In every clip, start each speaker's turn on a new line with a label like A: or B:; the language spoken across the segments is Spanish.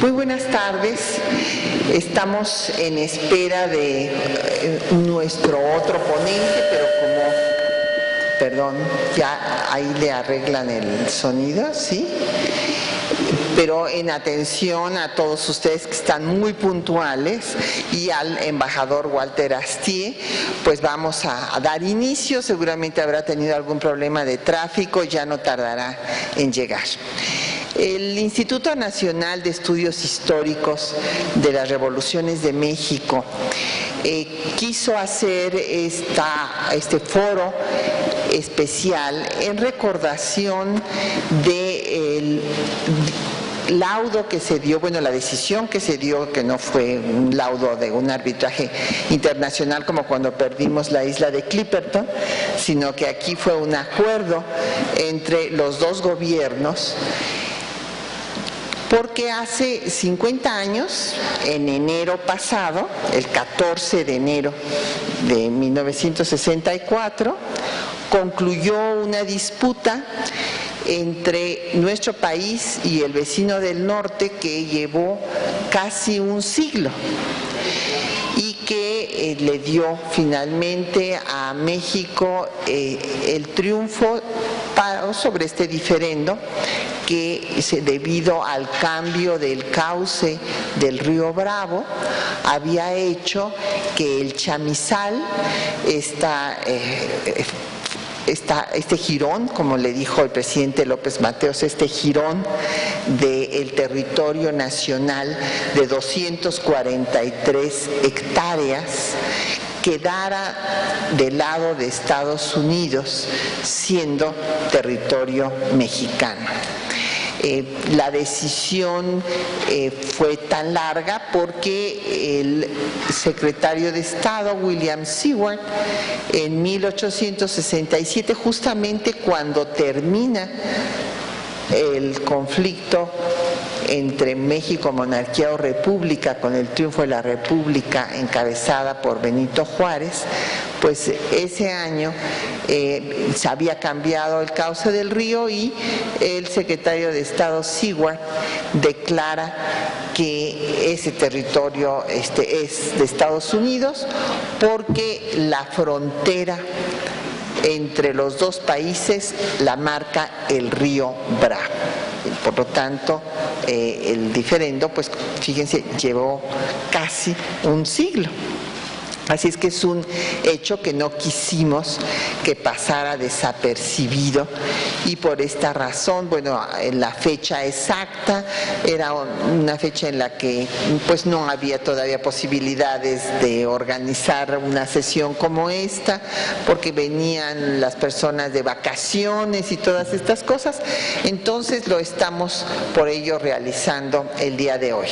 A: Muy buenas tardes. Estamos en espera de nuestro otro ponente, pero ya ahí le arreglan el sonido, ¿sí? Pero en atención a todos ustedes que están muy puntuales y al embajador Walter Astié, pues vamos a dar inicio. Seguramente habrá tenido algún problema de tráfico, ya no tardará en llegar. El Instituto Nacional de Estudios Históricos de las Revoluciones de México quiso hacer este foro especial en recordación del laudo que se dio, la decisión que se dio, que no fue un laudo de un arbitraje internacional como cuando perdimos la isla de Clipperton, sino que aquí fue un acuerdo entre los dos gobiernos, porque hace 50 años, en enero pasado, el 14 de enero de 1964, concluyó una disputa entre nuestro país y el vecino del norte que llevó casi un siglo y que le dio finalmente a México el triunfo sobre este diferendo que debido al cambio del cauce del río Bravo había hecho que el chamizal, este jirón, como le dijo el presidente López Mateos, este jirón del territorio nacional de 243 hectáreas, quedara del lado de Estados Unidos, siendo territorio mexicano. La decisión fue tan larga porque el secretario de Estado, William Seward, en 1867, justamente cuando termina el conflicto entre México, monarquía o república, con el triunfo de la república encabezada por Benito Juárez, pues ese año se había cambiado el cauce del río y el secretario de Estado Seward declara que ese territorio es de Estados Unidos porque la frontera entre los dos países la marca el río Bravo. Por lo tanto, el diferendo, pues fíjense, llevó casi un siglo. Así es que es un hecho que no quisimos que pasara desapercibido y por esta razón, en la fecha exacta era una fecha en la que pues no había todavía posibilidades de organizar una sesión como esta, porque venían las personas de vacaciones y todas estas cosas. Entonces lo estamos por ello realizando el día de hoy.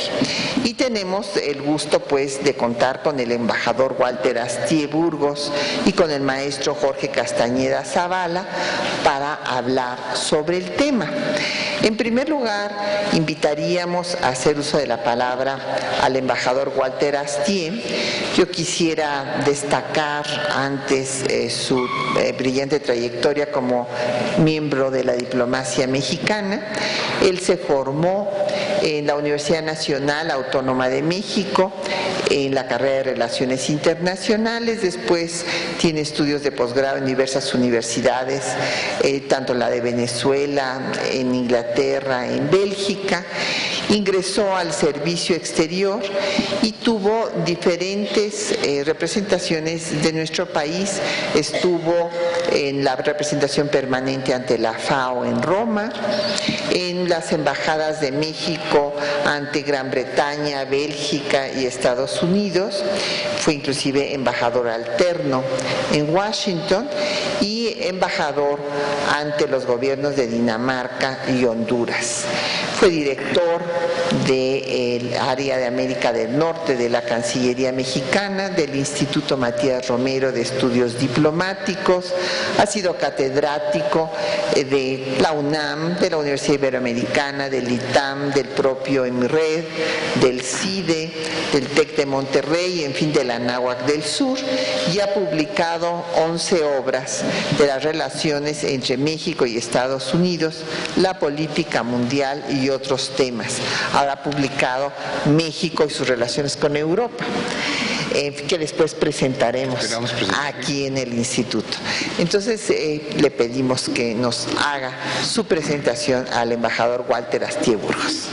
A: Y tenemos el gusto pues de contar con el embajador Walter Astié Burgos y con el maestro Jorge Castañeda Zavala para hablar sobre el tema. En primer lugar, invitaríamos a hacer uso de la palabra al embajador Walter Astié. Yo quisiera destacar antes su brillante trayectoria como miembro de la diplomacia mexicana. Él se formó en la Universidad Nacional Autónoma de México, en la carrera de Relaciones Internacionales. Después tiene estudios de posgrado en diversas universidades, tanto la de Venezuela, en Inglaterra, en Bélgica. Ingresó al servicio exterior y tuvo diferentes representaciones de nuestro país. Estuvo en la representación permanente ante la FAO en Roma, en las embajadas de México ante Gran Bretaña, Bélgica y Estados Unidos. Fue inclusive embajador alterno en Washington y embajador ante los gobiernos de Dinamarca y Honduras. Fue director del área de América del Norte de la Cancillería Mexicana, del Instituto Matías Romero de Estudios Diplomáticos. Ha sido catedrático de la UNAM, de la Universidad Iberoamericana, del ITAM, del propio EMIRED, del CIDE, del TEC de Monterrey, en fin, de la Anáhuac del Sur, y ha publicado 11 obras de las relaciones entre México y Estados Unidos, la política mundial y otros temas. Ha habrá publicado México y sus relaciones con Europa, que después presentaremos aquí en el instituto. Entonces le pedimos que nos haga su presentación al embajador Walter Astié Burgos.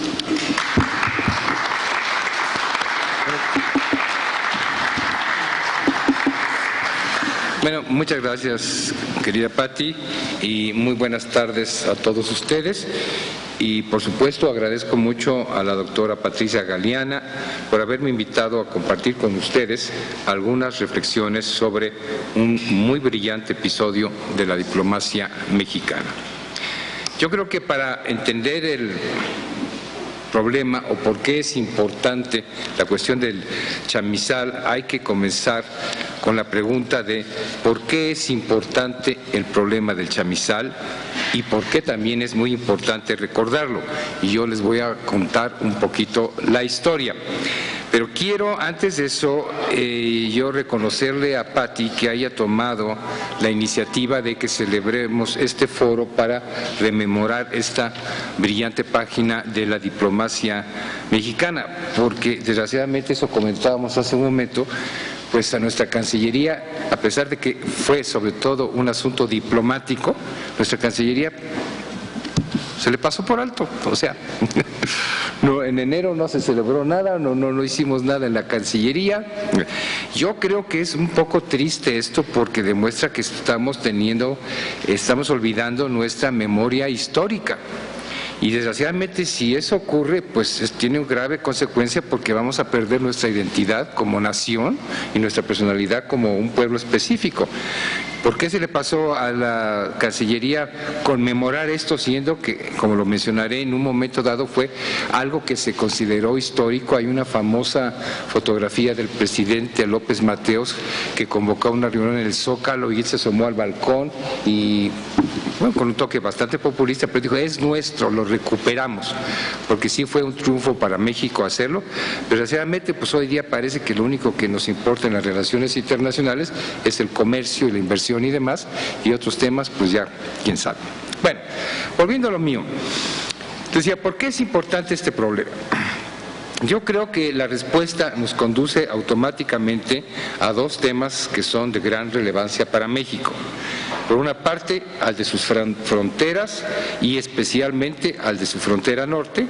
B: Bueno, muchas gracias, querida Patti, y muy buenas tardes a todos ustedes. Y por supuesto agradezco mucho a la doctora Patricia Galeana por haberme invitado a compartir con ustedes algunas reflexiones sobre un muy brillante episodio de la diplomacia mexicana. Yo creo que para entender el problema o por qué es importante la cuestión del chamizal, hay que comenzar con la pregunta de por qué es importante el problema del chamizal y por qué también es muy importante recordarlo. Y yo les voy a contar un poquito la historia. Pero quiero, antes de eso, yo reconocerle a Patti que haya tomado la iniciativa de que celebremos este foro para rememorar esta brillante página de la diplomacia mexicana, porque desgraciadamente, eso comentábamos hace un momento, pues a nuestra Cancillería, a pesar de que fue sobre todo un asunto diplomático, nuestra Cancillería se le pasó por alto, o sea, no, en enero no se celebró nada, no hicimos nada en la Cancillería. Yo creo que es un poco triste esto porque demuestra que estamos olvidando nuestra memoria histórica. Y desgraciadamente, si eso ocurre, pues tiene una grave consecuencia porque vamos a perder nuestra identidad como nación y nuestra personalidad como un pueblo específico. ¿Por qué se le pasó a la Cancillería conmemorar esto, siendo que, como lo mencionaré en un momento dado, fue algo que se consideró histórico? Hay una famosa fotografía del presidente López Mateos que convocó a una reunión en el Zócalo y él se asomó al balcón y, bueno, con un toque bastante populista, pero dijo, es nuestro, lo recuperamos, porque sí fue un triunfo para México hacerlo, pero desgraciadamente pues hoy día parece que lo único que nos importa en las relaciones internacionales es el comercio y la inversión y demás, y otros temas pues ya quién sabe. Bueno, volviendo a lo mío, decía, ¿por qué es importante este problema? Yo creo que la respuesta nos conduce automáticamente a dos temas que son de gran relevancia para México. Por una parte, al de sus fronteras y especialmente al de su frontera norte,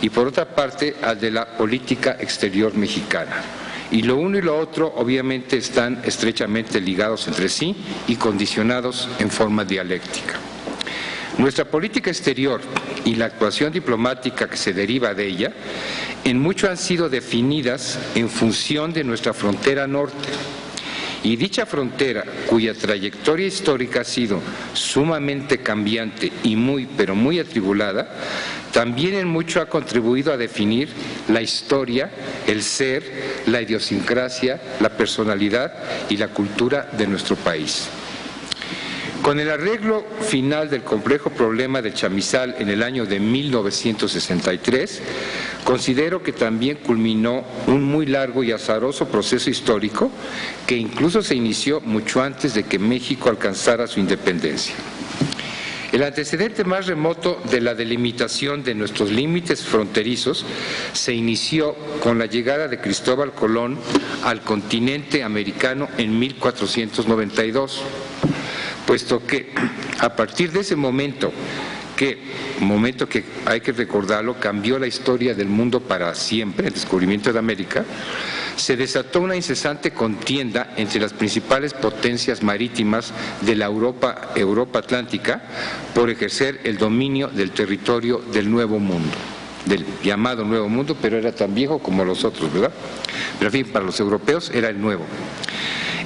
B: y por otra parte, al de la política exterior mexicana. Y lo uno y lo otro obviamente están estrechamente ligados entre sí y condicionados en forma dialéctica. Nuestra política exterior y la actuación diplomática que se deriva de ella, en mucho han sido definidas en función de nuestra frontera norte. Y dicha frontera, cuya trayectoria histórica ha sido sumamente cambiante y pero muy atribulada, también en mucho ha contribuido a definir la historia, el ser, la idiosincrasia, la personalidad y la cultura de nuestro país. Con el arreglo final del complejo problema del chamizal en el año de 1963, considero que también culminó un muy largo y azaroso proceso histórico que incluso se inició mucho antes de que México alcanzara su independencia. El antecedente más remoto de la delimitación de nuestros límites fronterizos se inició con la llegada de Cristóbal Colón al continente americano en 1492, puesto que a partir de ese momento que hay que recordarlo, cambió la historia del mundo para siempre, el descubrimiento de América, se desató una incesante contienda entre las principales potencias marítimas de la Europa Atlántica por ejercer el dominio del territorio del Nuevo Mundo, del llamado Nuevo Mundo, pero era tan viejo como los otros, ¿verdad? Pero en fin, para los europeos era el nuevo.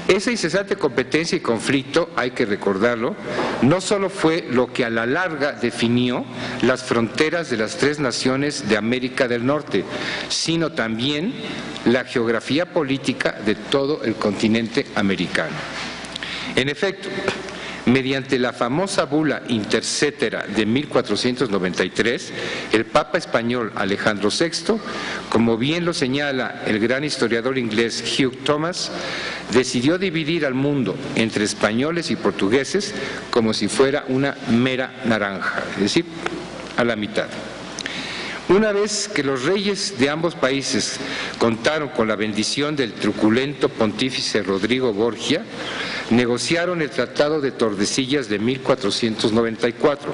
B: Esa incesante competencia y conflicto, hay que recordarlo, no solo fue lo que a la larga definió las fronteras de las tres naciones de América del Norte, sino también la geografía política de todo el continente americano. En efecto, mediante la famosa bula Intercetera de 1493, el Papa español Alejandro VI, como bien lo señala el gran historiador inglés Hugh Thomas, decidió dividir al mundo entre españoles y portugueses como si fuera una mera naranja, es decir, a la mitad. Una vez que los reyes de ambos países contaron con la bendición del truculento pontífice Rodrigo Borgia, negociaron el Tratado de Tordesillas de 1494,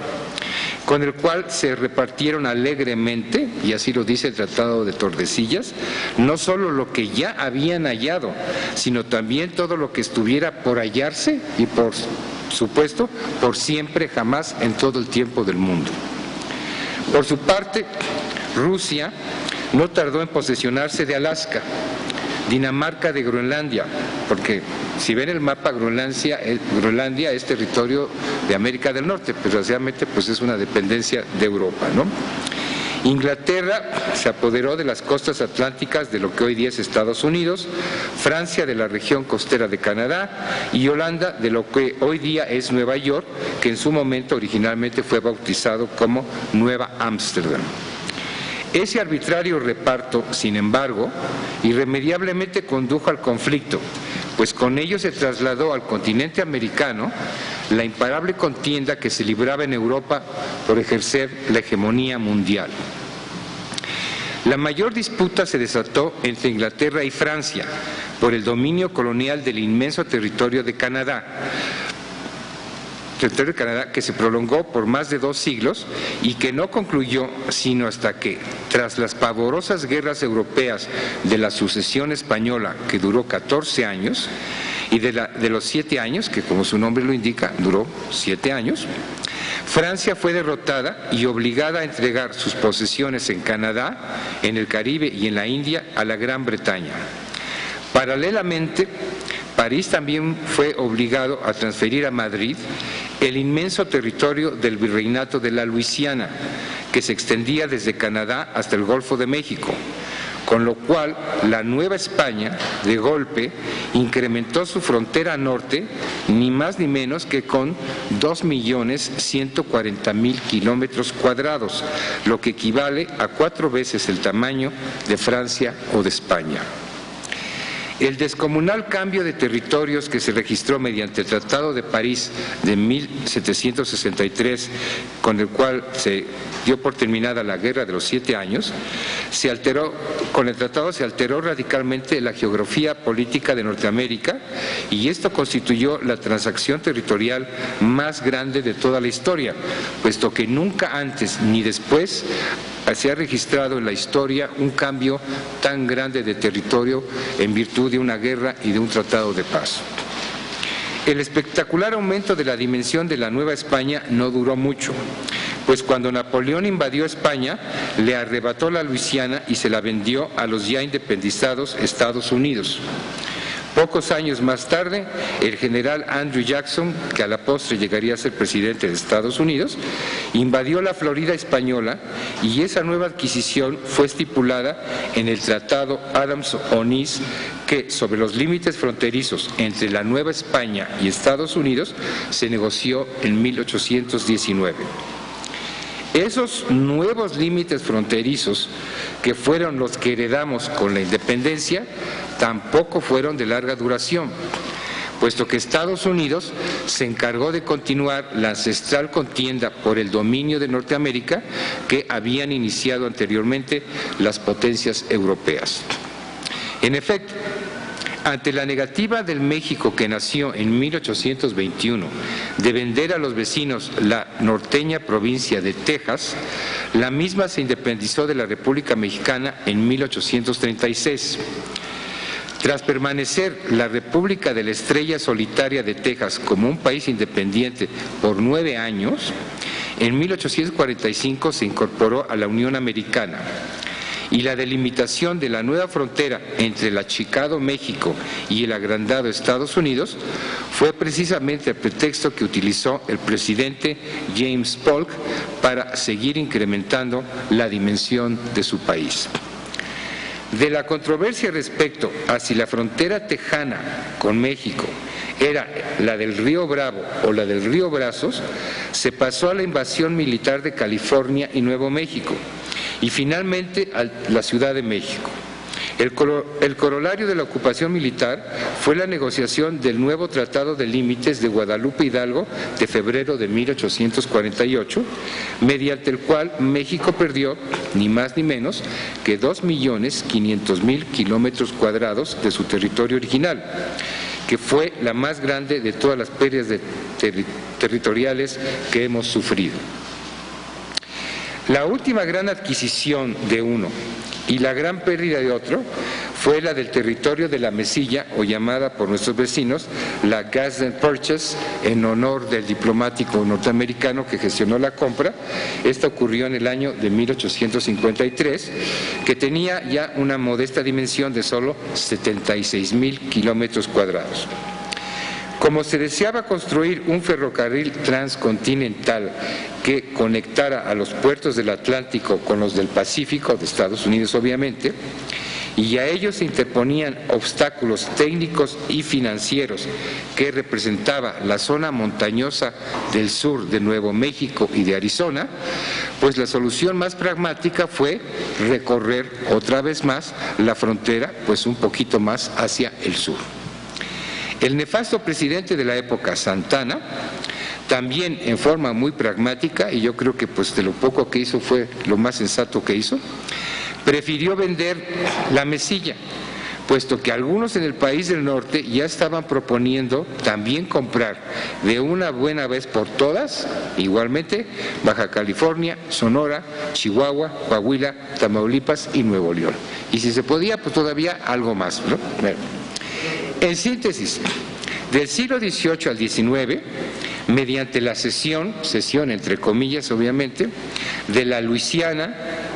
B: con el cual se repartieron alegremente, y así lo dice el Tratado de Tordesillas, no solo lo que ya habían hallado, sino también todo lo que estuviera por hallarse y, por supuesto, por siempre, jamás, en todo el tiempo del mundo. Por su parte, Rusia no tardó en posesionarse de Alaska, Dinamarca de Groenlandia, porque si ven el mapa, Groenlandia es territorio de América del Norte, pero desgraciadamente pues es una dependencia de Europa, ¿no? Inglaterra se apoderó de las costas atlánticas de lo que hoy día es Estados Unidos, Francia de la región costera de Canadá y Holanda de lo que hoy día es Nueva York, que en su momento originalmente fue bautizado como Nueva Ámsterdam. Ese arbitrario reparto, sin embargo, irremediablemente condujo al conflicto, pues con ello se trasladó al continente americano la imparable contienda que se libraba en Europa por ejercer la hegemonía mundial. La mayor disputa se desató entre Inglaterra y Francia por el dominio colonial del inmenso territorio de Canadá, que se prolongó por más de 2 siglos y que no concluyó sino hasta que, tras las pavorosas guerras europeas de la sucesión española, que duró 14 años, y de los 7 años, que como su nombre lo indica, duró 7 años, Francia fue derrotada y obligada a entregar sus posesiones en Canadá, en el Caribe y en la India a la Gran Bretaña. Paralelamente, París también fue obligado a transferir a Madrid el inmenso territorio del Virreinato de la Luisiana, que se extendía desde Canadá hasta el Golfo de México, con lo cual la Nueva España, de golpe, incrementó su frontera norte, ni más ni menos que con 2.140.000 kilómetros cuadrados, lo que equivale a 4 veces el tamaño de Francia o de España. El descomunal cambio de territorios que se registró mediante el Tratado de París de 1763, con el cual se dio por terminada la Guerra de los 7 años, con el tratado se alteró radicalmente la geografía política de Norteamérica y esto constituyó la transacción territorial más grande de toda la historia, puesto que nunca antes ni después se ha registrado en la historia un cambio tan grande de territorio en virtud de una guerra y de un tratado de paz. El espectacular aumento de la dimensión de la Nueva España no duró mucho, pues cuando Napoleón invadió España, le arrebató la Luisiana y se la vendió a los ya independizados Estados Unidos. Pocos años más tarde, el general Andrew Jackson, que a la postre llegaría a ser presidente de Estados Unidos, invadió la Florida española y esa nueva adquisición fue estipulada en el Tratado Adams-Onís, que sobre los límites fronterizos entre la Nueva España y Estados Unidos se negoció en 1819. Esos nuevos límites fronterizos, que fueron los que heredamos con la independencia, tampoco fueron de larga duración, puesto que Estados Unidos se encargó de continuar la ancestral contienda por el dominio de Norteamérica que habían iniciado anteriormente las potencias europeas. En efecto, ante la negativa del México que nació en 1821 de vender a los vecinos la norteña provincia de Texas, la misma se independizó de la República Mexicana en 1836. Tras permanecer la República de la Estrella Solitaria de Texas como un país independiente por 9 años, en 1845 se incorporó a la Unión Americana. Y la delimitación de la nueva frontera entre el achicado México y el agrandado Estados Unidos fue precisamente el pretexto que utilizó el presidente James Polk para seguir incrementando la dimensión de su país. De la controversia respecto a si la frontera tejana con México era la del río Bravo o la del río Brazos, se pasó a la invasión militar de California y Nuevo México, y finalmente a la Ciudad de México. El corolario de la ocupación militar fue la negociación del nuevo Tratado de Límites de Guadalupe Hidalgo de febrero de 1848, mediante el cual México perdió ni más ni menos que 2.500.000 kilómetros cuadrados de su territorio original, que fue la más grande de todas las pérdidas territoriales que hemos sufrido. La última gran adquisición de uno y la gran pérdida de otro fue la del territorio de la Mesilla, o llamada por nuestros vecinos la Gadsden Purchase, en honor del diplomático norteamericano que gestionó la compra. Esta ocurrió en el año de 1853, que tenía ya una modesta dimensión de solo 76.000 kilómetros cuadrados. Como se deseaba construir un ferrocarril transcontinental que conectara a los puertos del Atlántico con los del Pacífico, de Estados Unidos obviamente, y a ellos se interponían obstáculos técnicos y financieros que representaba la zona montañosa del sur de Nuevo México y de Arizona, pues la solución más pragmática fue recorrer otra vez más la frontera, pues un poquito más hacia el sur. El nefasto presidente de la época, Santana, también en forma muy pragmática, y yo creo que pues de lo poco que hizo fue lo más sensato que hizo, prefirió vender la Mesilla, puesto que algunos en el país del norte ya estaban proponiendo también comprar de una buena vez por todas, igualmente, Baja California, Sonora, Chihuahua, Coahuila, Tamaulipas y Nuevo León. Y si se podía, pues todavía algo más, ¿no? En síntesis, del siglo XVIII al XIX, mediante la cesión entre comillas obviamente, de la Luisiana,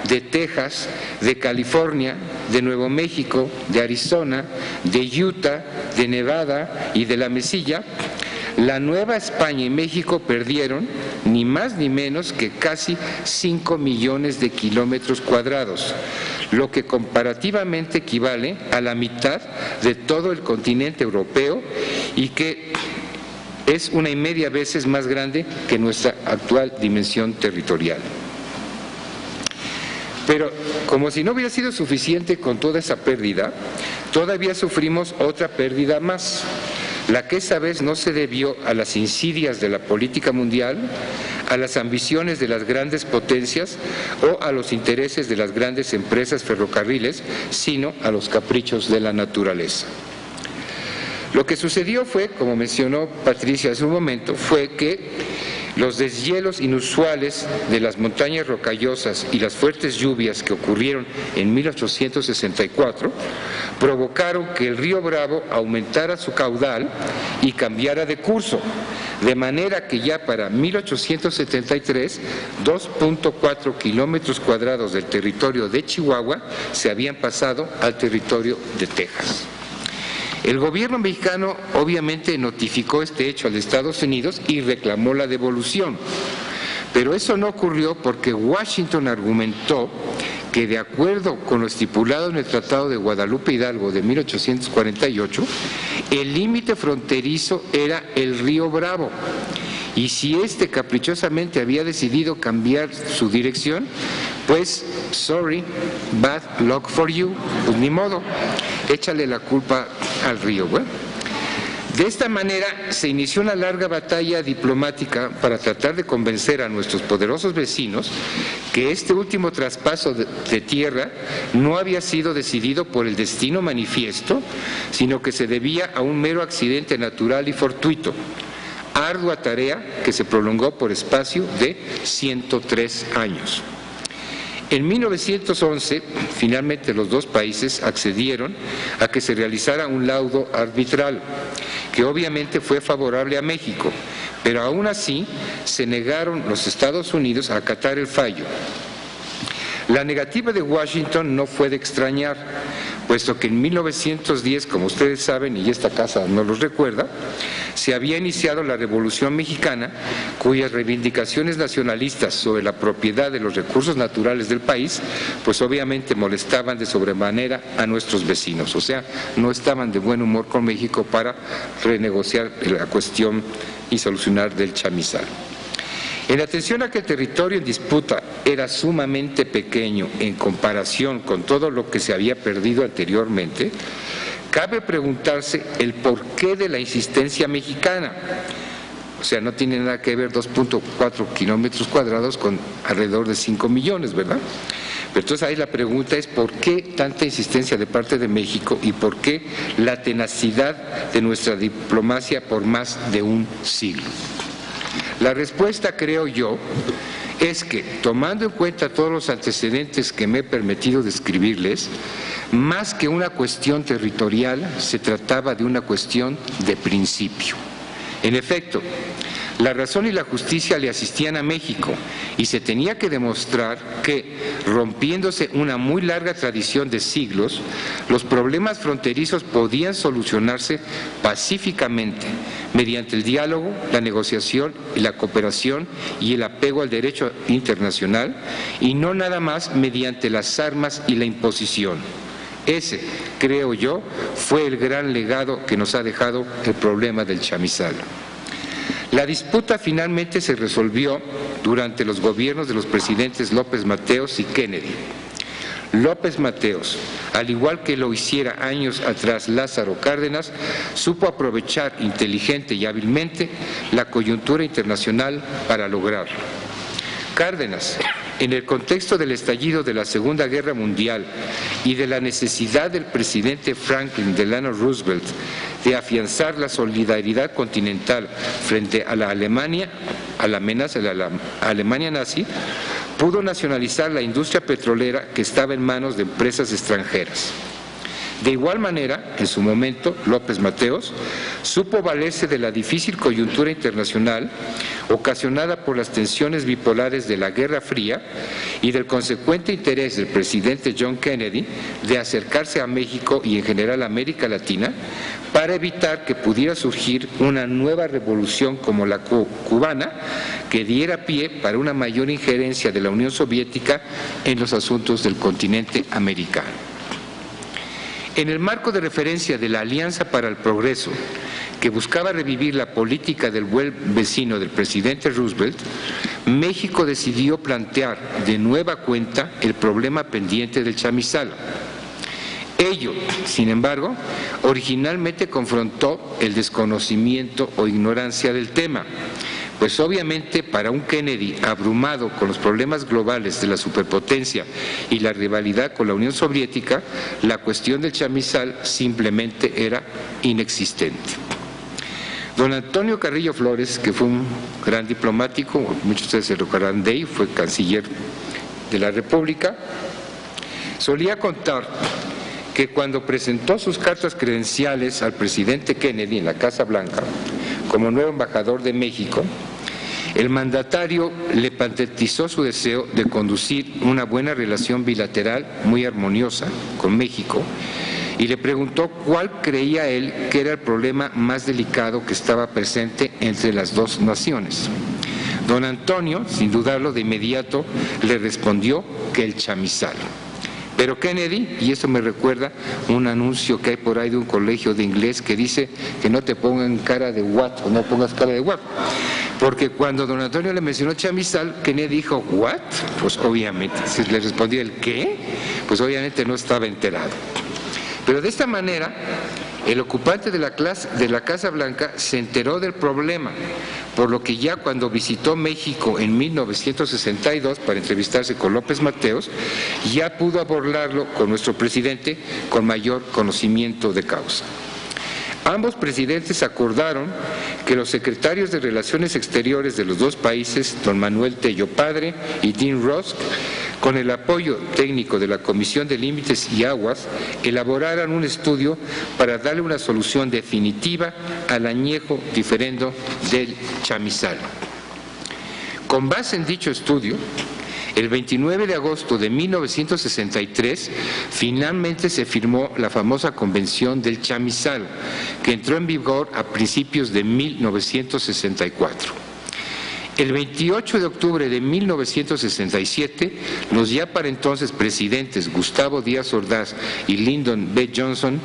B: de Texas, de California, de Nuevo México, de Arizona, de Utah, de Nevada y de la Mesilla, la Nueva España y México perdieron ni más ni menos que casi 5 millones de kilómetros cuadrados, lo que comparativamente equivale a la mitad de todo el continente europeo y que es 1,5 veces más grande que nuestra actual dimensión territorial. Pero como si no hubiera sido suficiente con toda esa pérdida, todavía sufrimos otra pérdida más, la que esa vez no se debió a las insidias de la política mundial, a las ambiciones de las grandes potencias o a los intereses de las grandes empresas ferrocarriles, sino a los caprichos de la naturaleza. Lo que sucedió fue, como mencionó Patricia hace un momento, fue que los deshielos inusuales de las montañas rocallosas y las fuertes lluvias que ocurrieron en 1864 provocaron que el río Bravo aumentara su caudal y cambiara de curso, de manera que ya para 1873, 2.4 kilómetros cuadrados del territorio de Chihuahua se habían pasado al territorio de Texas. El gobierno mexicano obviamente notificó este hecho a los Estados Unidos y reclamó la devolución, pero eso no ocurrió porque Washington argumentó que de acuerdo con lo estipulado en el Tratado de Guadalupe Hidalgo de 1848, el límite fronterizo era el río Bravo, y si éste caprichosamente había decidido cambiar su dirección, pues, sorry, bad luck for you, pues ni modo, échale la culpa al río. Bueno, de esta manera se inició una larga batalla diplomática para tratar de convencer a nuestros poderosos vecinos que este último traspaso de tierra no había sido decidido por el destino manifiesto, sino que se debía a un mero accidente natural y fortuito. Ardua tarea que se prolongó por espacio de 103 años. En 1911, finalmente los dos países accedieron a que se realizara un laudo arbitral, que obviamente fue favorable a México, pero aún así se negaron los Estados Unidos a acatar el fallo. La negativa de Washington no fue de extrañar, puesto que en 1910, como ustedes saben, y esta casa no los recuerda, se había iniciado la Revolución Mexicana, cuyas reivindicaciones nacionalistas sobre la propiedad de los recursos naturales del país, pues obviamente molestaban de sobremanera a nuestros vecinos, o sea, no estaban de buen humor con México para renegociar la cuestión y solucionar del chamizal. En atención a que el territorio en disputa era sumamente pequeño en comparación con todo lo que se había perdido anteriormente, cabe preguntarse el porqué de la insistencia mexicana. O sea, no tiene nada que ver 2.4 kilómetros cuadrados con alrededor de 5 millones, ¿verdad? Pero entonces ahí la pregunta es ¿por qué tanta insistencia de parte de México y por qué la tenacidad de nuestra diplomacia por más de un siglo? La respuesta, creo yo, es que, tomando en cuenta todos los antecedentes que me he permitido describirles, más que una cuestión territorial, se trataba de una cuestión de principio. En efecto, la razón y la justicia le asistían a México y se tenía que demostrar que, rompiéndose una muy larga tradición de siglos, los problemas fronterizos podían solucionarse pacíficamente mediante el diálogo, la negociación, la cooperación y el apego al derecho internacional y no nada más mediante las armas y la imposición. Ese, creo yo, fue el gran legado que nos ha dejado el problema del chamizal. La disputa finalmente se resolvió durante los gobiernos de los presidentes López Mateos y Kennedy. López Mateos, al igual que lo hiciera años atrás Lázaro Cárdenas, supo aprovechar inteligente y hábilmente la coyuntura internacional para lograrlo. Cárdenas, en el contexto del estallido de la Segunda Guerra Mundial y de la necesidad del presidente Franklin Delano Roosevelt de afianzar la solidaridad continental frente a la amenaza de la Alemania nazi, pudo nacionalizar la industria petrolera que estaba en manos de empresas extranjeras. De igual manera, en su momento, López Mateos supo valerse de la difícil coyuntura internacional ocasionada por las tensiones bipolares de la Guerra Fría y del consecuente interés del presidente John Kennedy de acercarse a México y en general a América Latina para evitar que pudiera surgir una nueva revolución como la cubana que diera pie para una mayor injerencia de la Unión Soviética en los asuntos del continente americano. En el marco de referencia de la Alianza para el Progreso, que buscaba revivir la política del buen vecino del presidente Roosevelt, México decidió plantear de nueva cuenta el problema pendiente del chamizal. Ello, sin embargo, originalmente confrontó el desconocimiento o ignorancia del tema, pues obviamente para un Kennedy abrumado con los problemas globales de la superpotencia y la rivalidad con la Unión Soviética, la cuestión del chamizal simplemente era inexistente. Don Antonio Carrillo Flores, que fue un gran diplomático, muchos de ustedes se recordarán de él, fue canciller de la República, solía contar que cuando presentó sus cartas credenciales al presidente Kennedy en la Casa Blanca como nuevo embajador de México, el mandatario le patetizó su deseo de conducir una buena relación bilateral muy armoniosa con México y le preguntó cuál creía él que era el problema más delicado que estaba presente entre las dos naciones. Don Antonio, sin dudarlo, de inmediato le respondió que el chamizal. Pero Kennedy, y eso me recuerda un anuncio que hay por ahí de un colegio de inglés que dice que no te pongan cara de what o no pongas cara de what. Porque cuando don Antonio le mencionó chamizal, Kennedy dijo, ¿what? Pues obviamente, si le respondió el ¿qué? Pues obviamente no estaba enterado. Pero de esta manera, el ocupante de la Casa Blanca se enteró del problema, por lo que ya cuando visitó México en 1962 para entrevistarse con López Mateos, ya pudo abordarlo con nuestro presidente con mayor conocimiento de causa. Ambos presidentes acordaron que los secretarios de Relaciones Exteriores de los dos países, don Manuel Tello Padre y Dean Rusk, con el apoyo técnico de la Comisión de Límites y Aguas, elaboraran un estudio para darle una solución definitiva al añejo diferendo del chamizal. Con base en dicho estudio, el 29 de agosto de 1963, finalmente se firmó la famosa Convención del Chamizal, que entró en vigor a principios de 1964. El 28 de octubre de 1967, los ya para entonces presidentes Gustavo Díaz Ordaz y Lyndon B. Johnson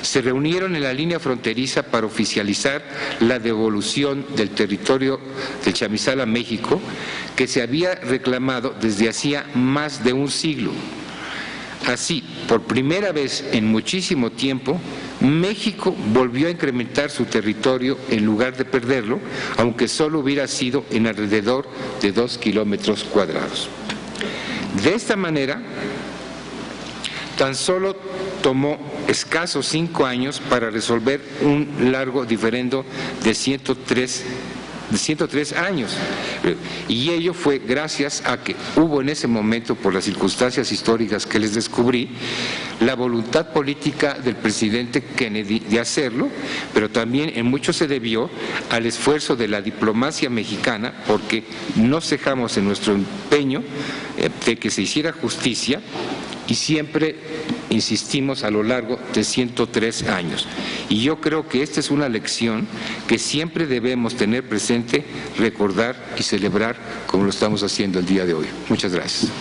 B: se reunieron en la línea fronteriza para oficializar la devolución del territorio del Chamizal a México, que se había reclamado desde hacía más de un siglo. Así, por primera vez en muchísimo tiempo, México volvió a incrementar su territorio en lugar de perderlo, aunque solo hubiera sido en alrededor de 2 kilómetros cuadrados. De esta manera, tan solo tomó escasos 5 años para resolver un largo diferendo de 103 años, y ello fue gracias a que hubo en ese momento, por las circunstancias históricas que les descubrí, la voluntad política del presidente Kennedy de hacerlo, pero también en mucho se debió al esfuerzo de la diplomacia mexicana, porque no cejamos en nuestro empeño de que se hiciera justicia, y siempre insistimos a lo largo de 103 años. Y yo creo que esta es una lección que siempre debemos tener presente, recordar y celebrar como lo estamos haciendo el día de hoy. Muchas gracias.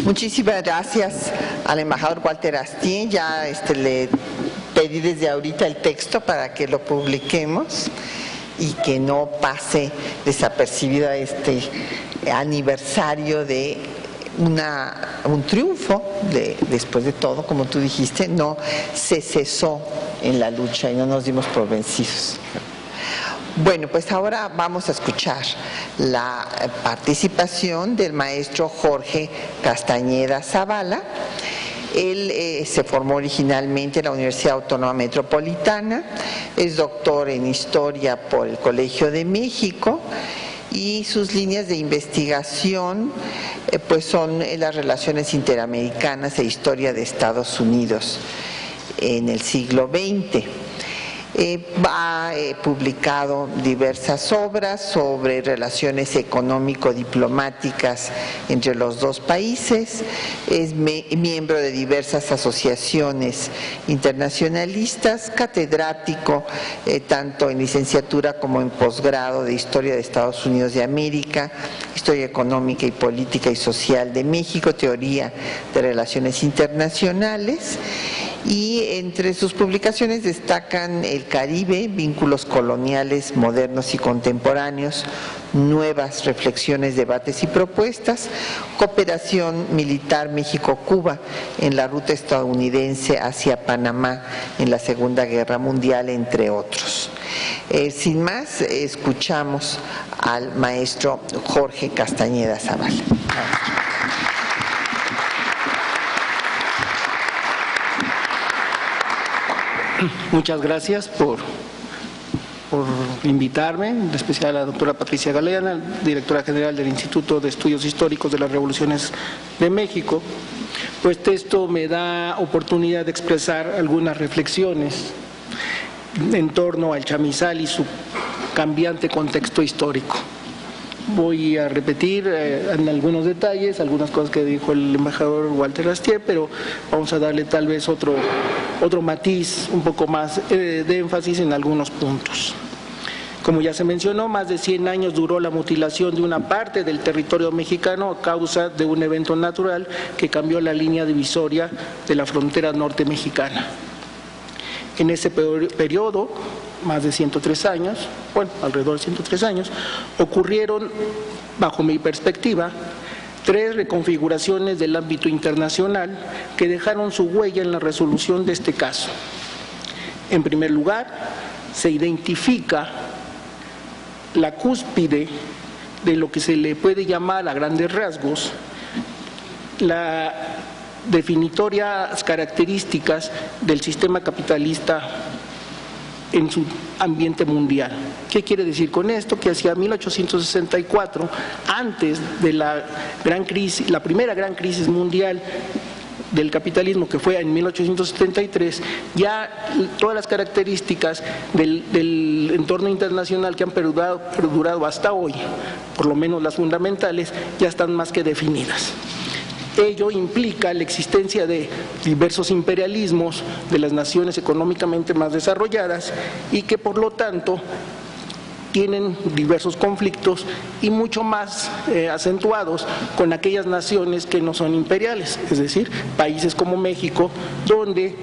A: Muchísimas gracias al embajador Walter Astié. Ya le pedí desde ahorita el texto para que lo publiquemos y que no pase desapercibido este aniversario de un triunfo. Después de todo, como tú dijiste, no se cesó en la lucha y no nos dimos por vencidos. Bueno, pues ahora vamos a escuchar la participación del maestro Jorge Castañeda Zavala. Él se formó originalmente en la Universidad Autónoma Metropolitana, es doctor en Historia por el Colegio de México y sus líneas de investigación pues son las relaciones interamericanas e historia de Estados Unidos en el siglo XX. Ha publicado diversas obras sobre relaciones económico-diplomáticas entre los dos países, es miembro de diversas asociaciones internacionalistas, catedrático tanto en licenciatura como en posgrado de Historia de Estados Unidos de América, Historia Económica y Política y Social de México, Teoría de Relaciones Internacionales. Y entre sus publicaciones destacan El Caribe, vínculos coloniales, modernos y contemporáneos, nuevas reflexiones, debates y propuestas, cooperación militar México-Cuba en la ruta estadounidense hacia Panamá en la Segunda Guerra Mundial, entre otros. Sin más, escuchamos al maestro Jorge Castañeda Zavala.
C: Muchas gracias por invitarme, en especial a la doctora Patricia Galeana, directora general del Instituto de Estudios Históricos de las Revoluciones de México. Pues esto me da oportunidad de expresar algunas reflexiones en torno al chamizal y su cambiante contexto histórico. Voy a repetir en algunos detalles, algunas cosas que dijo el embajador Walter Astié, pero vamos a darle tal vez otro matiz, un poco más de énfasis en algunos puntos. Como ya se mencionó, más de 100 años duró la mutilación de una parte del territorio mexicano a causa de un evento natural que cambió la línea divisoria de la frontera norte mexicana. En ese periodo, más de 103 años, bueno, alrededor de 103 años, ocurrieron, bajo mi perspectiva, 3 reconfiguraciones del ámbito internacional que dejaron su huella en la resolución de este caso. En primer lugar, se identifica la cúspide de lo que se le puede llamar a grandes rasgos las definitorias características del sistema capitalista en su ambiente mundial. ¿Qué quiere decir con esto? Que hacia 1864, antes de la primera gran crisis mundial del capitalismo, que fue en 1873, ya todas las características del entorno internacional que han perdurado hasta hoy, por lo menos las fundamentales, ya están más que definidas. Ello implica la existencia de diversos imperialismos de las naciones económicamente más desarrolladas y que por lo tanto tienen diversos conflictos y mucho más acentuados con aquellas naciones que no son imperiales, es decir, países como México, donde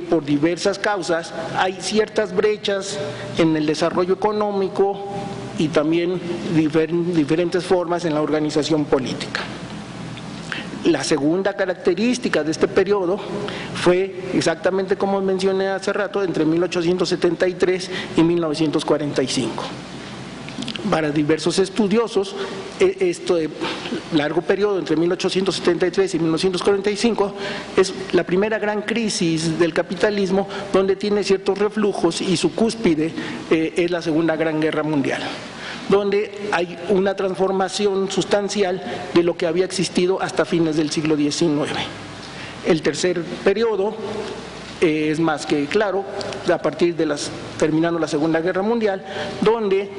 C: por diversas causas hay ciertas brechas en el desarrollo económico y también diferentes formas en la organización política. La segunda característica de este periodo fue, exactamente como mencioné hace rato, entre 1873 y 1945. Para diversos estudiosos, este largo periodo entre 1873 y 1945 es la primera gran crisis del capitalismo, donde tiene ciertos reflujos y su cúspide es la Segunda Gran Guerra Mundial, donde hay una transformación sustancial de lo que había existido hasta fines del siglo XIX. El tercer periodo es más que claro, a partir de terminando la Segunda Guerra Mundial, donde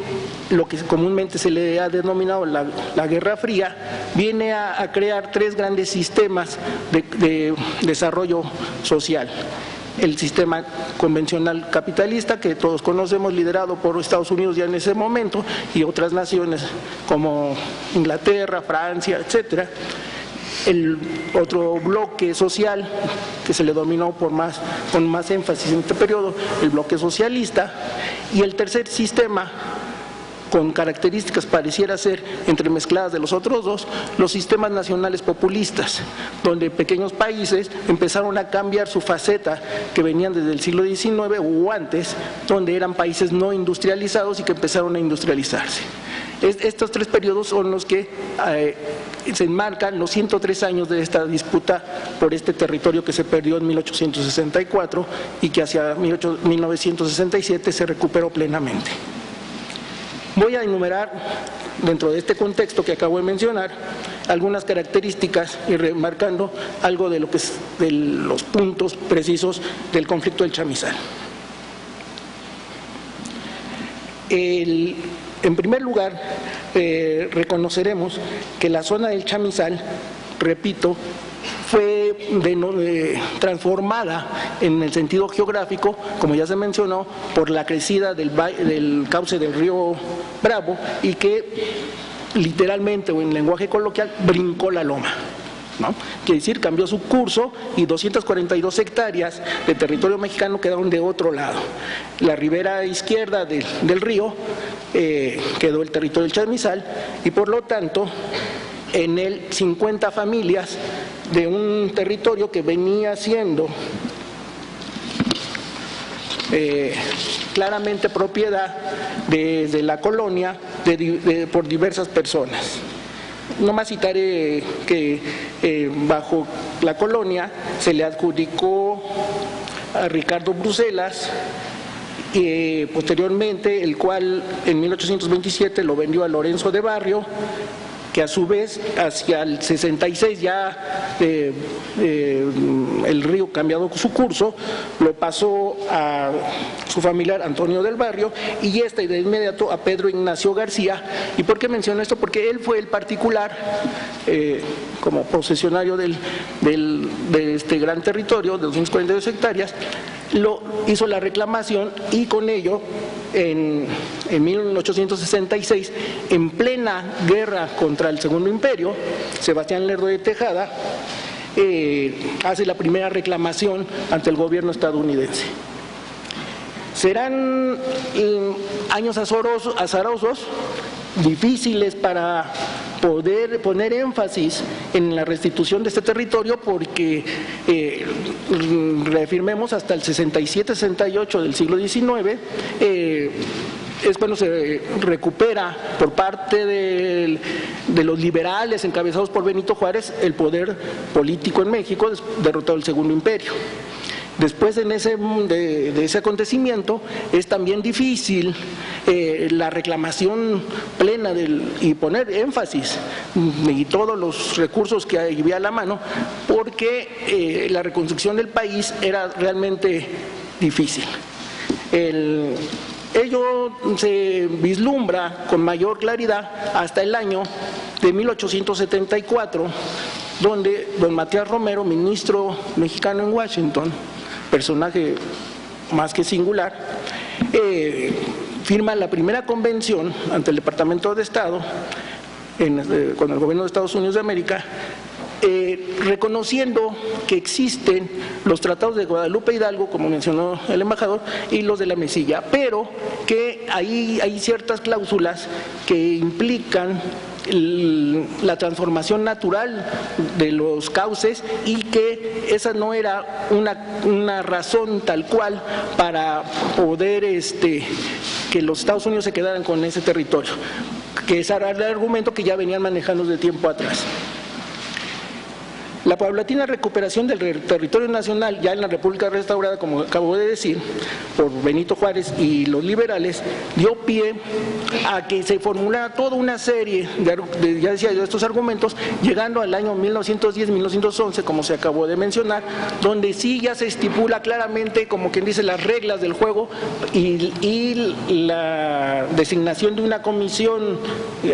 C: lo que comúnmente se le ha denominado la Guerra Fría viene a crear tres grandes sistemas de desarrollo social. El sistema convencional capitalista, que todos conocemos, liderado por Estados Unidos ya en ese momento, y otras naciones como Inglaterra, Francia, etcétera. El otro bloque social, que se le dominó con más énfasis en este periodo, el bloque socialista. Y el tercer sistema, con características pareciera ser entremezcladas de los otros dos, los sistemas nacionales populistas, donde pequeños países empezaron a cambiar su faceta, que venían desde el siglo XIX o antes, donde eran países no industrializados y que empezaron a industrializarse. Estos tres periodos son los que se enmarcan los 103 años de esta disputa por este territorio que se perdió en 1864 y que hacia 1967 se recuperó plenamente. Voy a enumerar, dentro de este contexto que acabo de mencionar, algunas características y remarcando algo de los puntos precisos del conflicto del chamizal. En primer lugar, reconoceremos que la zona del chamizal, repito, fue transformada en el sentido geográfico, como ya se mencionó, por la crecida del cauce del río Bravo, y que literalmente, o en lenguaje coloquial, brincó la loma, ¿no? Quiere decir, cambió su curso y 242 hectáreas de territorio mexicano quedaron de otro lado. La ribera izquierda del río quedó el territorio del chamizal, y por lo tanto en él 50 familias de un territorio que venía siendo claramente propiedad desde la colonia por diversas personas. Nomás citaré que bajo la colonia se le adjudicó a Ricardo Bruselas, posteriormente, el cual en 1827 lo vendió a Lorenzo de Barrio, que a su vez hacia el 66 ya el río cambiado su curso, lo pasó a su familiar Antonio del Barrio, y de inmediato a Pedro Ignacio García. ¿Y por qué menciono esto? Porque él fue el particular, como posesionario de este gran territorio de 242 hectáreas, hizo la reclamación, y con ello en 1866, en plena guerra contra el Segundo Imperio, Sebastián Lerdo de Tejada hace la primera reclamación ante el gobierno estadounidense. Serán años azarosos, difíciles para poder poner énfasis en la restitución de este territorio, porque reafirmemos hasta el 67-68 del siglo XIX, es cuando se recupera por parte de los liberales encabezados por Benito Juárez el poder político en México, derrotado el Segundo Imperio. Después de ese acontecimiento es también difícil la reclamación plena y poner énfasis y todos los recursos que había a la mano, porque la reconstrucción del país era realmente difícil. Ello se vislumbra con mayor claridad hasta el año de 1874, donde don Matías Romero, ministro mexicano en Washington, personaje más que singular, firma la primera convención ante el Departamento de Estado con el gobierno de Estados Unidos de América, reconociendo que existen los tratados de Guadalupe Hidalgo, como mencionó el embajador, y los de la Mesilla, pero que ahí hay ciertas cláusulas que implican la transformación natural de los cauces y que esa no era una razón tal cual para poder que los Estados Unidos se quedaran con ese territorio, que ese era el argumento que ya venían manejando de tiempo atrás. La paulatina recuperación del territorio nacional ya en la República restaurada, como acabo de decir, por Benito Juárez y los liberales, dio pie a que se formulara toda una serie de estos argumentos, llegando al año 1910-1911, como se acabó de mencionar, donde sí ya se estipula claramente, como quien dice, las reglas del juego y la designación de una comisión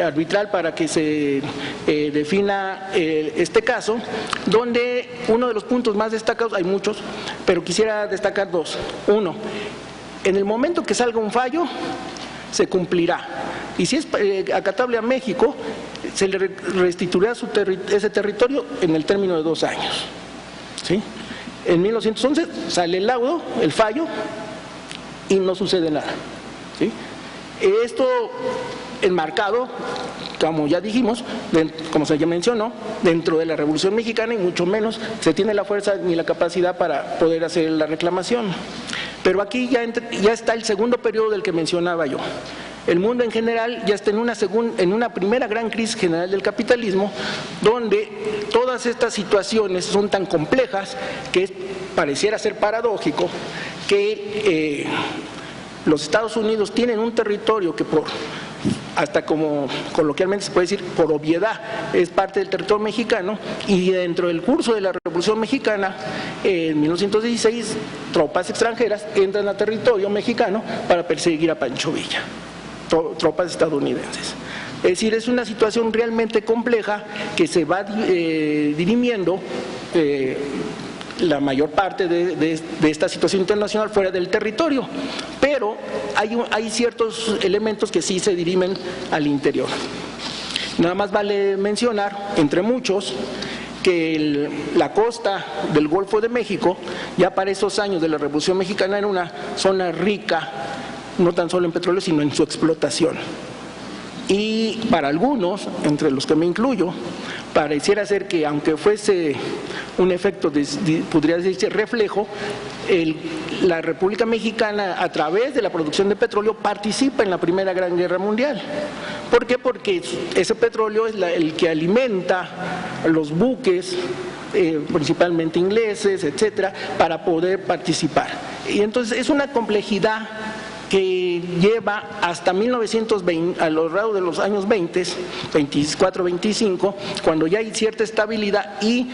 C: arbitral para que se defina este caso, donde uno de los puntos más destacados, hay muchos, pero quisiera destacar dos. Uno, en el momento que salga un fallo, se cumplirá. Y si es acatable a México, se le restituirá ese territorio en el término de 2 años. ¿Sí? En 1911 sale el laudo, el fallo, y no sucede nada. ¿Sí? Esto enmarcado, como ya dijimos, como se ya mencionó, dentro de la Revolución Mexicana, y mucho menos se tiene la fuerza ni la capacidad para poder hacer la reclamación. Pero aquí ya está el segundo periodo del que mencionaba yo. El mundo en general ya está en una primera gran crisis general del capitalismo, donde todas estas situaciones son tan complejas que pareciera ser paradójico que los Estados Unidos tienen un territorio que hasta como coloquialmente se puede decir, por obviedad, es parte del territorio mexicano, y dentro del curso de la Revolución Mexicana, en 1916, tropas extranjeras entran a territorio mexicano para perseguir a Pancho Villa, tropas estadounidenses. Es decir, es una situación realmente compleja que se va dirimiendo la mayor parte de esta situación internacional fuera del territorio, pero hay ciertos elementos que sí se dirimen al interior. Nada más vale mencionar, entre muchos, que la costa del Golfo de México, ya para esos años de la Revolución Mexicana, era una zona rica, no tan solo en petróleo, sino en su explotación. Y para algunos, entre los que me incluyo, pareciera ser que aunque fuese un efecto, podría decirse reflejo, la República Mexicana, a través de la producción de petróleo, participa en la Primera Gran Guerra Mundial. ¿Por qué? Porque ese petróleo es el que alimenta los buques, principalmente ingleses, etcétera, para poder participar. Y entonces es una complejidad que lleva hasta 1920, a lo largo de los años 20, 24, 25, cuando ya hay cierta estabilidad y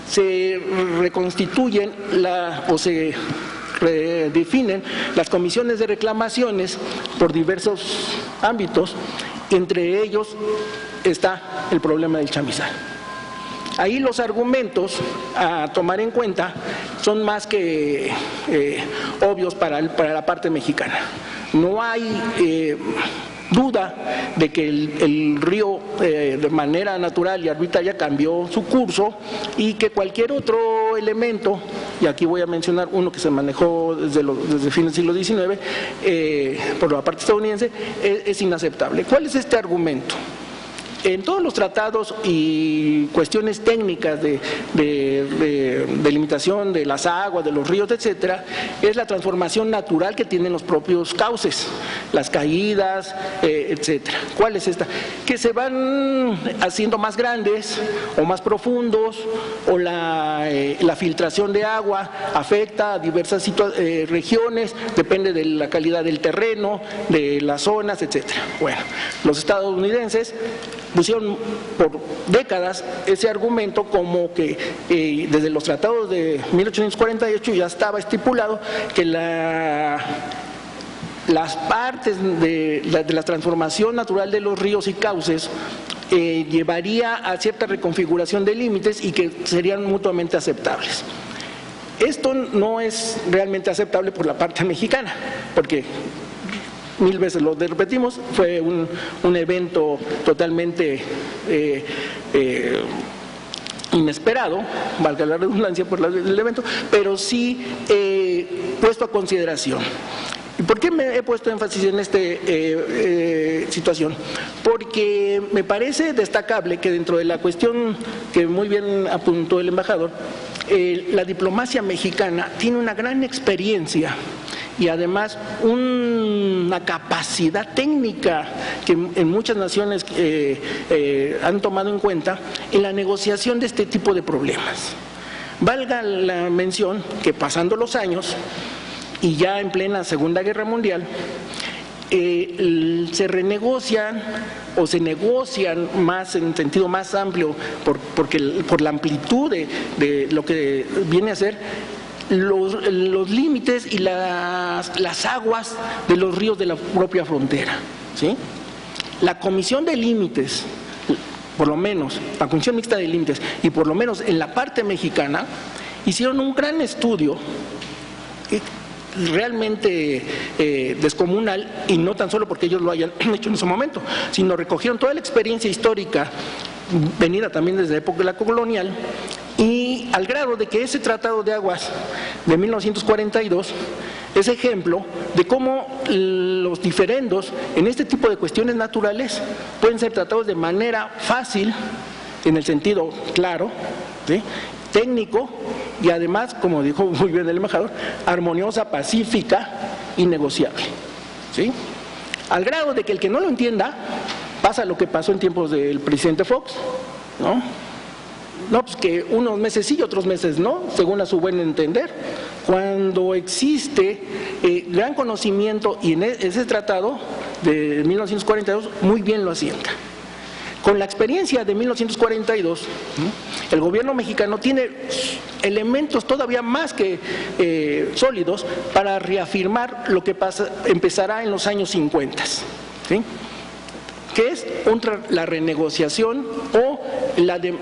C: se reconstituyen o se redefinen las comisiones de reclamaciones por diversos ámbitos, entre ellos está el problema del chamizal. Ahí los argumentos a tomar en cuenta son más que obvios para la parte mexicana. No hay duda de que el río de manera natural y arbitraria cambió su curso y que cualquier otro elemento, y aquí voy a mencionar uno que se manejó desde fines del siglo XIX por la parte estadounidense, es inaceptable. ¿Cuál es este argumento? En todos los tratados y cuestiones técnicas de limitación de las aguas, de los ríos, etcétera, es la transformación natural que tienen los propios cauces, las caídas, etcétera. ¿Cuál es esta? Que se van haciendo más grandes o más profundos, o la filtración de agua afecta a diversas regiones, depende de la calidad del terreno, de las zonas, etcétera. Bueno, los estadounidenses pusieron por décadas ese argumento como que desde los tratados de 1848 ya estaba estipulado que las partes de la transformación natural de los ríos y cauces llevaría a cierta reconfiguración de límites y que serían mutuamente aceptables. Esto no es realmente aceptable por la parte mexicana, porque, mil veces lo repetimos, fue un evento totalmente inesperado, valga la redundancia por el evento, pero sí puesto a consideración. ¿Y por qué me he puesto énfasis en esta situación? Porque me parece destacable que dentro de la cuestión que muy bien apuntó el embajador, la diplomacia mexicana tiene una gran experiencia y además una capacidad técnica que en muchas naciones han tomado en cuenta en la negociación de este tipo de problemas. Valga la mención que pasando los años y ya en plena Segunda Guerra Mundial, se renegocian o se negocian más en sentido más amplio por la amplitud de lo que viene a ser los límites y las aguas de los ríos de la propia frontera, ¿sí? La Comisión de Límites, por lo menos, la Comisión Mixta de Límites, y por lo menos en la parte mexicana, hicieron un gran estudio realmente descomunal, y no tan solo porque ellos lo hayan hecho en ese momento, sino recogieron toda la experiencia histórica venida también desde la época colonial, y al grado de que ese Tratado de Aguas de 1942 es ejemplo de cómo los diferendos en este tipo de cuestiones naturales pueden ser tratados de manera fácil, en el sentido claro, ¿sí?, técnico, y además, como dijo muy bien el embajador, armoniosa, pacífica y negociable, ¿sí? Al grado de que el que no lo entienda, pasa lo que pasó en tiempos del presidente Fox, ¿no? No, pues que unos meses sí y otros meses no, según a su buen entender. Cuando existe gran conocimiento, y en ese tratado de 1942 muy bien lo asienta. Con la experiencia de 1942, el gobierno mexicano tiene elementos todavía más que sólidos para reafirmar lo que empezará en los años 50, ¿sí?, que es la renegociación o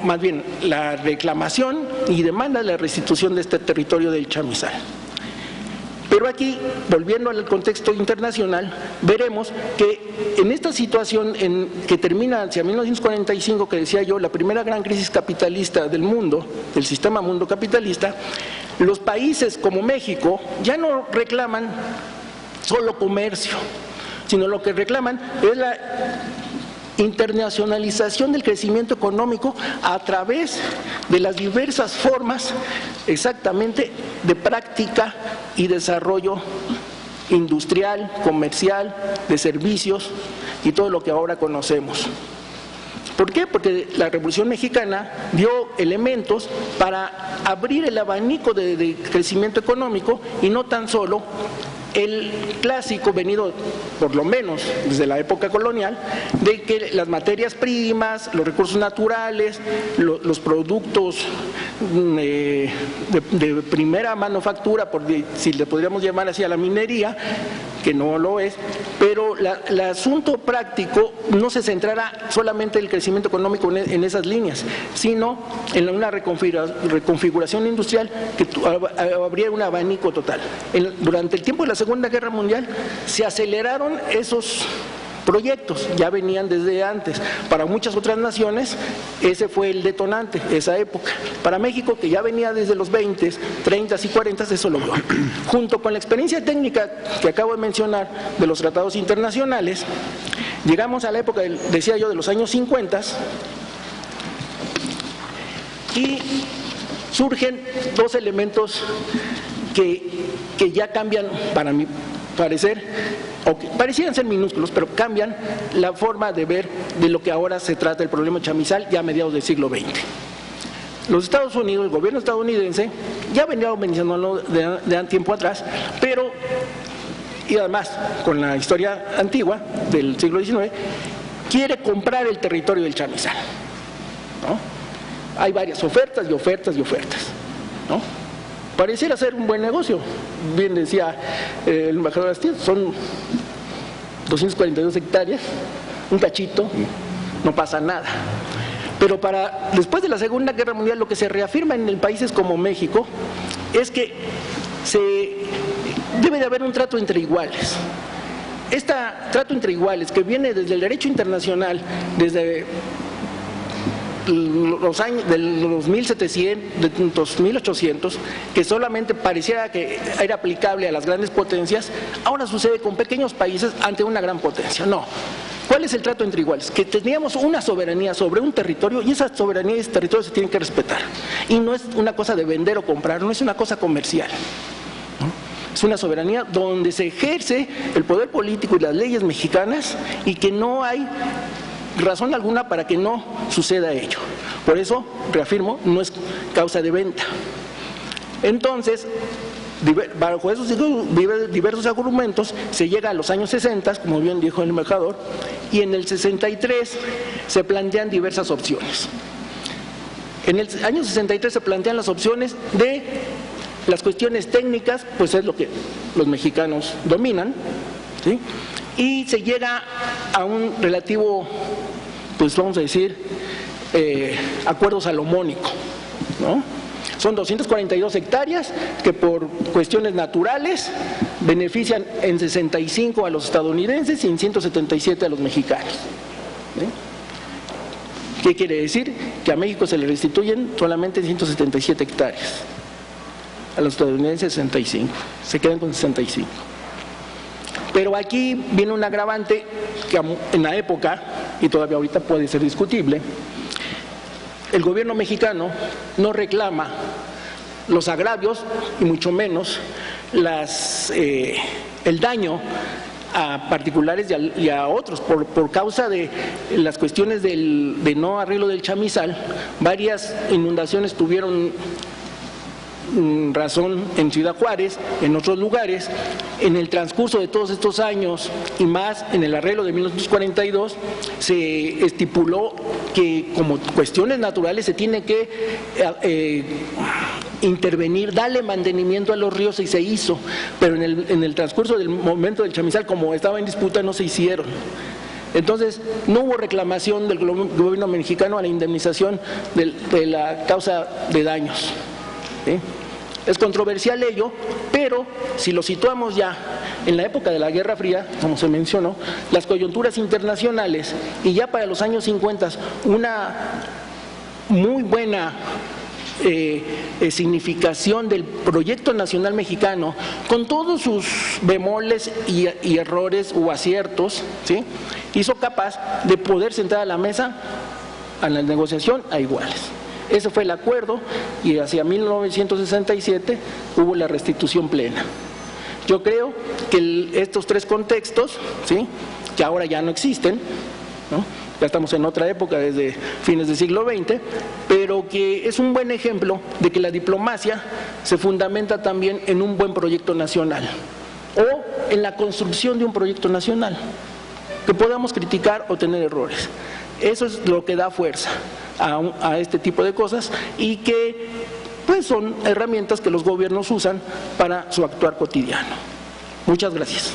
C: más bien la reclamación y demanda de la restitución de este territorio del chamizal. Pero aquí, volviendo al contexto internacional, veremos que en esta situación que termina hacia 1945, que decía yo, la primera gran crisis capitalista del mundo, del sistema mundo capitalista, los países como México ya no reclaman solo comercio, sino lo que reclaman es la internacionalización del crecimiento económico a través de las diversas formas exactamente de práctica y desarrollo industrial, comercial, de servicios y todo lo que ahora conocemos. ¿Por qué? Porque la Revolución Mexicana dio elementos para abrir el abanico de crecimiento económico y no tan solo el clásico venido, por lo menos desde la época colonial, de que las materias primas, los recursos naturales, los productos de primera manufactura, si le podríamos llamar así a la minería, que no lo es, pero el asunto práctico no se centrará solamente en el crecimiento económico en esas líneas, sino en una reconfiguración industrial que habría un abanico total. Durante el tiempo de la Segunda Guerra Mundial se aceleraron esos proyectos, ya venían desde antes. Para muchas otras naciones ese fue el detonante, esa época. Para México, que ya venía desde los 20s, 30s y 40s, eso logró. Junto con la experiencia técnica que acabo de mencionar de los tratados internacionales, llegamos a la época, decía yo, de los años 50s, y surgen dos elementos que ya cambian, para mi parecer, o que parecían ser minúsculos, pero cambian la forma de ver de lo que ahora se trata el problema chamizal ya a mediados del siglo XX. Los Estados Unidos, el gobierno estadounidense, ya venía mencionándolo de tiempo atrás, pero, y además con la historia antigua del siglo XIX, quiere comprar el territorio del chamizal, ¿no? Hay varias ofertas y ofertas y ofertas, ¿no? Pareciera ser un buen negocio. Bien decía el embajador Astiz, son 242 hectáreas, un cachito, no pasa nada. Pero después de la Segunda Guerra Mundial, lo que se reafirma en países como México es que debe de haber un trato entre iguales. Este trato entre iguales, que viene desde el derecho internacional, desde los años de los 1700, 1800, que solamente pareciera que era aplicable a las grandes potencias, ahora sucede con pequeños países ante una gran potencia. No. ¿Cuál es el trato entre iguales? Que teníamos una soberanía sobre un territorio y esa soberanía y ese territorio se tienen que respetar. Y no es una cosa de vender o comprar, no es una cosa comercial. Es una soberanía donde se ejerce el poder político y las leyes mexicanas y que no hay razón alguna para que no suceda ello. Por eso, reafirmo, no es causa de venta. Entonces, bajo esos diversos argumentos, se llega a los años 60, como bien dijo el embajador, y en el 63 se plantean diversas opciones. En el año 63 se plantean las opciones de las cuestiones técnicas, pues es lo que los mexicanos dominan, ¿sí? Y se llega a un relativo, pues vamos a decir, acuerdo salomónico, ¿no? Son 242 hectáreas que por cuestiones naturales benefician en 65 a los estadounidenses y en 177 a los mexicanos. ¿Qué quiere decir? Que a México se le restituyen solamente 177 hectáreas, a los estadounidenses 65, se quedan con 65. Pero aquí viene un agravante que en la época, y todavía ahorita puede ser discutible, el gobierno mexicano no reclama los agravios y mucho menos el daño a particulares y a otros por causa de las cuestiones de no arreglo del chamizal. Varias inundaciones tuvieron razón en Ciudad Juárez, en otros lugares. En el transcurso de todos estos años y más en el arreglo de 1942 se estipuló que como cuestiones naturales se tiene que intervenir, darle mantenimiento a los ríos, y se hizo, pero en el transcurso del momento del chamizal, como estaba en disputa, no se hicieron. Entonces, no hubo reclamación del gobierno mexicano a la indemnización de la causa de daños, ¿sí? Es controversial ello, pero si lo situamos ya en la época de la Guerra Fría, como se mencionó, las coyunturas internacionales, y ya para los años 50 una muy buena significación del proyecto nacional mexicano, con todos sus bemoles y errores o aciertos, ¿sí?, hizo capaz de poder sentar a la mesa a la negociación a iguales. Ese fue el acuerdo, y hacia 1967 hubo la restitución plena. Yo creo que estos tres contextos, ¿sí?, que ahora ya no existen, ¿no?, ya estamos en otra época desde fines del siglo XX, pero que es un buen ejemplo de que la diplomacia se fundamenta también en un buen proyecto nacional o en la construcción de un proyecto nacional, que podamos criticar o tener errores. Eso es lo que da fuerza a este tipo de cosas, y que pues son herramientas que los gobiernos usan para su actuar cotidiano. Muchas gracias.